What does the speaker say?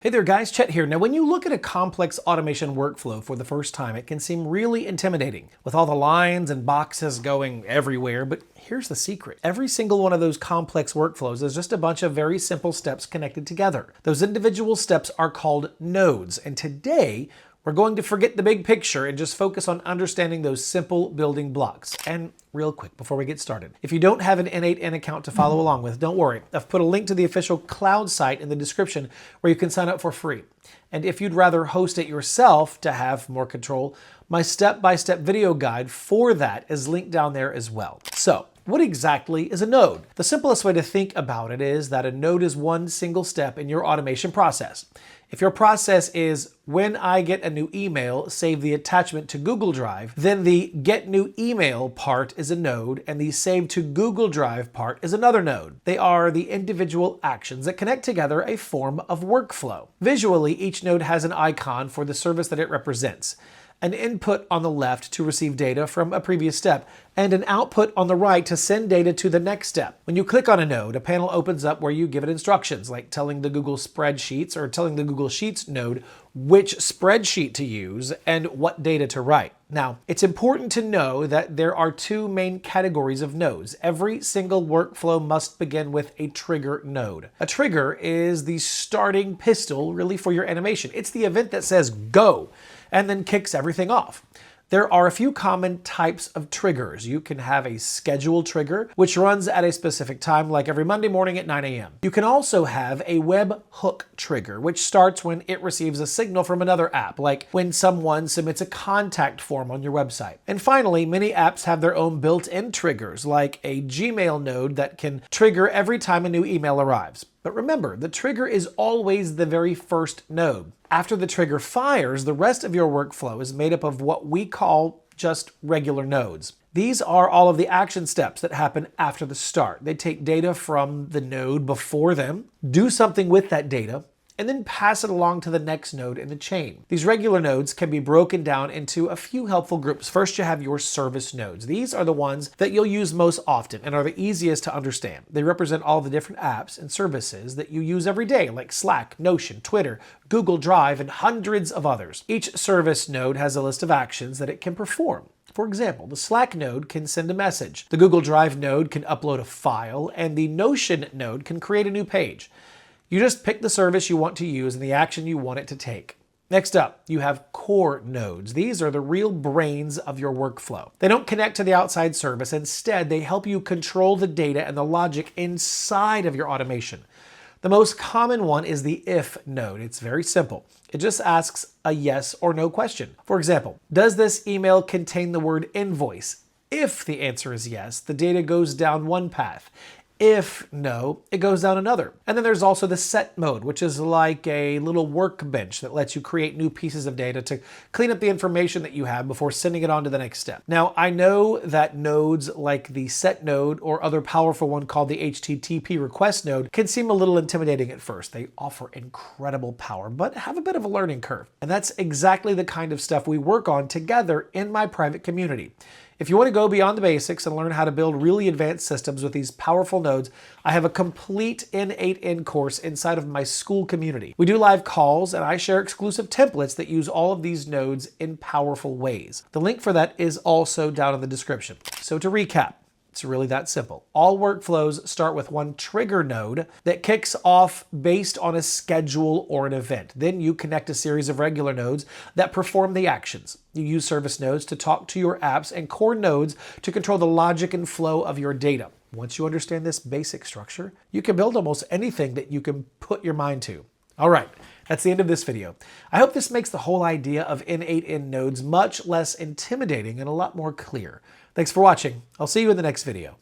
Hey there guys, Chet here. Now when you look at a complex automation workflow for the first time, it can seem really intimidating with all the lines and boxes going everywhere, but here's the secret. Every single one of those complex workflows is just a bunch of very simple steps connected together. Those individual steps are called nodes, and today we're going to forget the big picture and just focus on understanding those simple building blocks. And real quick, before we get started, if you don't have an n8n account to follow along with, don't worry. I've put a link to the official cloud site in the description where you can sign up for free. And if you'd rather host it yourself to have more control, my step-by-step video guide for that is linked down there as well. So, what exactly is a node? The simplest way to think about it is that a node is one single step in your automation process. If your process is, when I get a new email, save the attachment to Google Drive, then the get new email part is a node and the save to Google Drive part is another node. They are the individual actions that connect together a form of workflow. Visually, each node has an icon for the service that it represents, an input on the left to receive data from a previous step, and an output on the right to send data to the next step. When you click on a node, a panel opens up where you give it instructions, like telling the Google Spreadsheets or telling the Google Sheets node which spreadsheet to use and what data to write. Now, it's important to know that there are two main categories of nodes. Every single workflow must begin with a trigger node. A trigger is the starting pistol, really, for your animation. It's the event that says go and then kicks everything off. There are a few common types of triggers. You can have a schedule trigger, which runs at a specific time, like every Monday morning at 9 a.m. You can also have a webhook trigger, which starts when it receives a signal from another app, like when someone submits a contact form on your website. And finally, many apps have their own built-in triggers, like a Gmail node that can trigger every time a new email arrives. But remember, the trigger is always the very first node. After the trigger fires, the rest of your workflow is made up of what we call just regular nodes. These are all of the action steps that happen after the start. They take data from the node before them, do something with that data, and then pass it along to the next node in the chain. These regular nodes can be broken down into a few helpful groups. First, you have your service nodes. These are the ones that you'll use most often and are the easiest to understand. They represent all the different apps and services that you use every day, like Slack, Notion, Twitter, Google Drive, and hundreds of others. Each service node has a list of actions that it can perform. For example, the Slack node can send a message, the Google Drive node can upload a file, and the Notion node can create a new page. You just pick the service you want to use and the action you want it to take. Next up, you have core nodes. These are the real brains of your workflow. They don't connect to the outside service. Instead, they help you control the data and the logic inside of your automation. The most common one is the if node. It's very simple. It just asks a yes or no question. For example, does this email contain the word invoice? If the answer is yes, the data goes down one path. If no, it goes down another. And then there's also the set mode, which is like a little workbench that lets you create new pieces of data to clean up the information that you have before sending it on to the next step. Now, I know that nodes like the set node or other powerful one called the HTTP request node can seem a little intimidating at first. They offer incredible power, but have a bit of a learning curve. And that's exactly the kind of stuff we work on together in my private community. If you want to go beyond the basics and learn how to build really advanced systems with these powerful nodes, I have a complete n8n course inside of my school community. We do live calls and I share exclusive templates that use all of these nodes in powerful ways. The link for that is also down in the description. So to recap, it's really that simple. All workflows start with one trigger node that kicks off based on a schedule or an event. Then you connect a series of regular nodes that perform the actions. You use service nodes to talk to your apps and core nodes to control the logic and flow of your data. Once you understand this basic structure, you can build almost anything that you can put your mind to. All right, that's the end of this video. I hope this makes the whole idea of n8n nodes much less intimidating and a lot more clear. Thanks for watching. I'll see you in the next video.